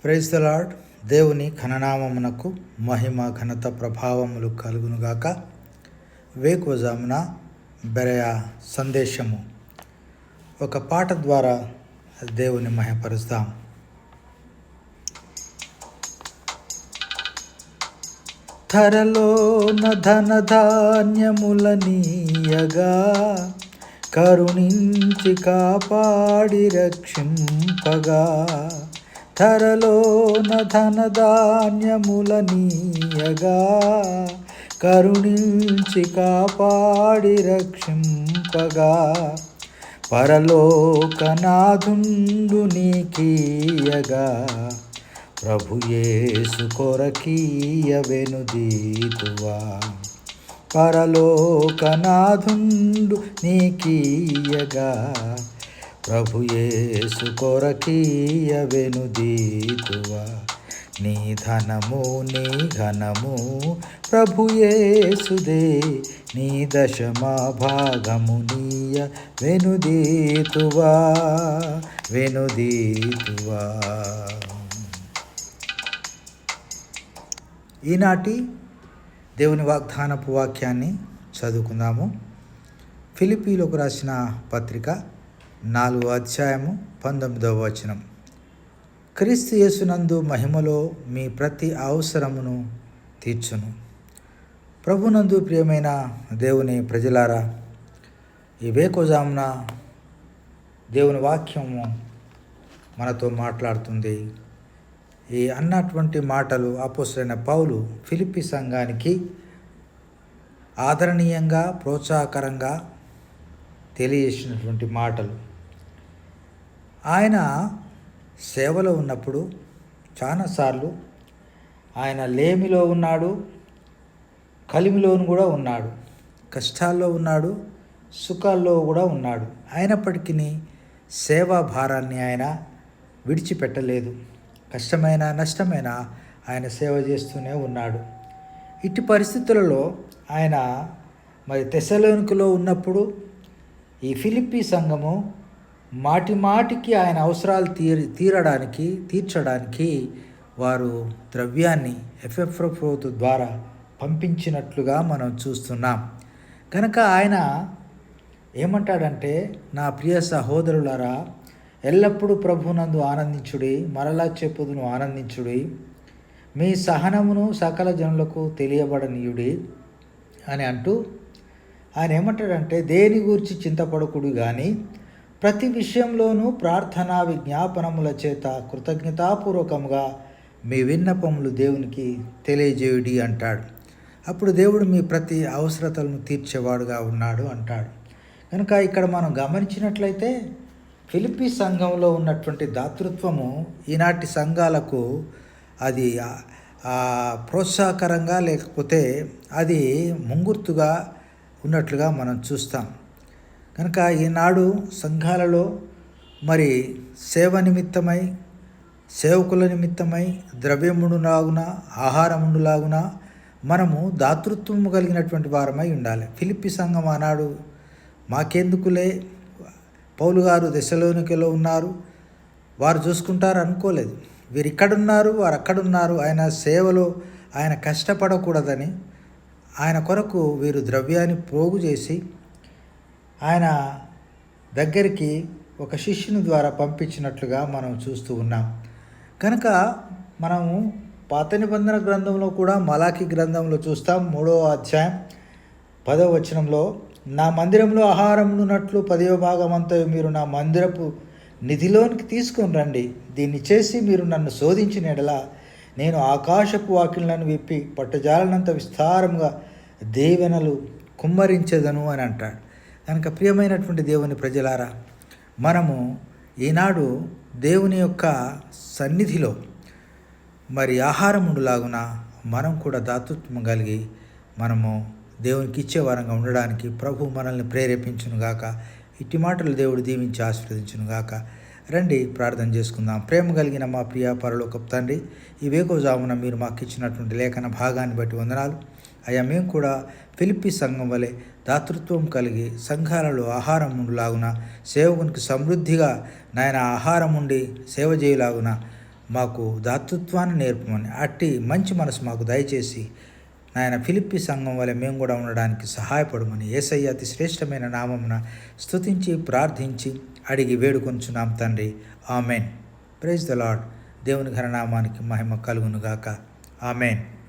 Praise the Lord. దేవుని ఘననామమునకు మహిమ ఘనత ప్రభావములు కలుగునుగాక. వేకువజామున బెరయ సందేశము ఒక పాట ద్వారా దేవుని మహిమపరుస్తాం. ధరలోన ధనధాన్యములనీయగా కరుణించి కాపాడి రక్షింపగా, ధరలోన ధనధాన్యములనీయగా కరుణించి కాపాడి రక్షింపగా, పరలోకనాథుండు నీకీయగా ప్రభు యేసు కొరకీయ వెనుదీతువా. పరలోకనాథుండు నీకీయగా ప్రభు యేసు కొరకీయ వెనుదీతువా. నీ ధనము నీ ఘనము ప్రభు యేసుదే, నీ దశమ భాగము నీయ వెనుదీతువా వెనుదీతువా. ఈనాటి దేవుని వాగ్దానపు వాక్యాన్ని చదువుకుందాము. ఫిలిప్పీలకు రాసిన పత్రిక 4వ అధ్యాయము 19వ వచనం. క్రీస్తు యేసునందు మహిమలో మీ ప్రతి అవసరమును తీర్చును. ప్రభునందు ప్రియమైన దేవుని ప్రజలారా, ఈ వేకువజామున దేవుని వాక్యము మనతో మాట్లాడుతుంది. ఈ అన్నటువంటి మాటలు అపోస్తలుడైన పౌలు ఫిలిప్పీ సంఘానికి ఆదరణీయంగా ప్రోత్సాహకరంగా తెలియజేసినటువంటి మాటలు. ఆయన సేవలో ఉన్నప్పుడు చాలాసార్లు ఆయన లేమిలో ఉన్నాడు, కలిమిలోను కూడా ఉన్నాడు, కష్టాల్లో ఉన్నాడు, సుఖాల్లో కూడా ఉన్నాడు. అయినప్పటికీ సేవా భారాన్ని ఆయన విడిచిపెట్టలేదు. కష్టమైన నష్టమైన ఆయన సేవ చేస్తూనే ఉన్నాడు. ఇట్టి పరిస్థితులలో ఆయన తెస్సలోనికలో ఉన్నప్పుడు ఈ ఫిలిప్పీ సంఘము మాటిమాటికి ఆయన అవసరాలు తీర్చడానికి వారు ద్రవ్యాన్ని ఎఫెఫ్రో ద్వారా పంపించినట్లుగా మనం చూస్తున్నాం. కనుక ఆయన ఏమంటాడంటే, నా ప్రియ సహోదరులారా, ఎల్లప్పుడూ ప్రభునందు ఆనందించుడి, మరలా చెప్పుదును ఆనందించుడి, మీ సహనమును సకల జనులకు తెలియబడనీయుడి అని అంటూ ఆయన ఏమంటాడంటే, దేని గురించి చింతపడకుడు కానీ ప్రతి విషయంలోనూ ప్రార్థనా విజ్ఞాపనముల చేత కృతజ్ఞతాపూర్వకముగా మీ విన్నపములు దేవునికి తెలియజేయుడి అంటాడు. అప్పుడు దేవుడు మీ ప్రతి అవసరతలను తీర్చేవాడుగా ఉన్నాడు అంటాడు. కనుక ఇక్కడ మనం గమనించినట్లయితే ఫిలిప్పీ సంఘంలో ఉన్నటువంటి దాతృత్వము ఈనాటి సంఘాలకు అది ప్రోత్సాహకరంగా లేకపోతే అది ముంగుర్తుగా ఉన్నట్లుగా మనం చూస్తాం. కనుక ఈనాడు సంఘాలలో సేవ నిమిత్తమై, సేవకుల నిమిత్తమై ద్రవ్యముండులాగున ఆహారముండులాగున మనము దాతృత్వము కలిగినటువంటి వారమై ఉండాలి. ఫిలిప్పీ సంఘం ఆనాడు మాకెందుకులే, పౌలు గారు తెస్సలోనికలో ఉన్నారు, వారు చూసుకుంటారు అనుకోలేదు. వీరు ఇక్కడున్నారు, వారు అక్కడున్నారు. ఆయన సేవలో ఆయన కష్టపడకూడదని ఆయన కొరకు వీరు ద్రవ్యాన్ని పోగు చేసి ఆయన దగ్గరికి ఒక శిష్యుని ద్వారా పంపించినట్లుగా మనం చూస్తూ ఉన్నాం. కనుక మనము పాత నిబంధన గ్రంథంలో కూడా మలాకి గ్రంథంలో చూస్తాం. 3వ అధ్యాయం 10వ వచనంలో, నా మందిరంలో ఆహారం ఉన్నట్లు 10వ భాగం అంతా మీరు నా మందిరపు నిధిలోనికి తీసుకొని రండి. దీన్ని చేసి మీరు నన్ను శోధించిన ఎడల నేను ఆకాశపు వాకిళ్లను విప్పి పట్టజాలనంత విస్తారంగా దీవెనలు కుమ్మరించేదను అని అంటాడు. కనుక ప్రియమైనటువంటి దేవుని ప్రజలారా, మనము ఈనాడు దేవుని యొక్క సన్నిధిలో ఆహారం ఉండులాగున మనం కూడా దాతృత్వం కలిగి మనము దేవునికి ఇచ్చేవారంగా ఉండడానికి ప్రభు మనల్ని ప్రేరేపించునుగాక. ఇట్టి మాటలు దేవుడు దీవించి ఆశీర్వదించునుగాక. రండి ప్రార్థన చేసుకుందాం. ప్రేమ కలిగిన మా ప్రియ పరలోకపు తండ్రి, ఈ వేకువజామున మీరు మాకు ఇచ్చినటువంటి లేఖన భాగాన్ని బట్టి వందనాలు అయ్యా. మేము కూడా ఫిలిప్పీ సంఘం వలె దాతృత్వం కలిగి సంఘాలలో ఆహారం ఉండులాగున, సేవకునికి సమృద్ధిగా నాయన ఆహారం ఉండి సేవ చేయలాగున మాకు దాతృత్వాన్ని నేర్పమని, అట్టి మంచి మనసు మాకు దయచేసి నాయన ఫిలిప్పి సంఘం వల్ల మేము కూడా ఉండడానికి సహాయపడమని యేసయ్య అతి శ్రేష్టమైన నామమున స్తుతించి ప్రార్థించి అడిగి వేడుకొంచున్నాం తండ్రి. ఆమెన్. Praise the Lord. దేవుని ఘననామానికి మహిమ కలుగునుగాక. ఆమెన్.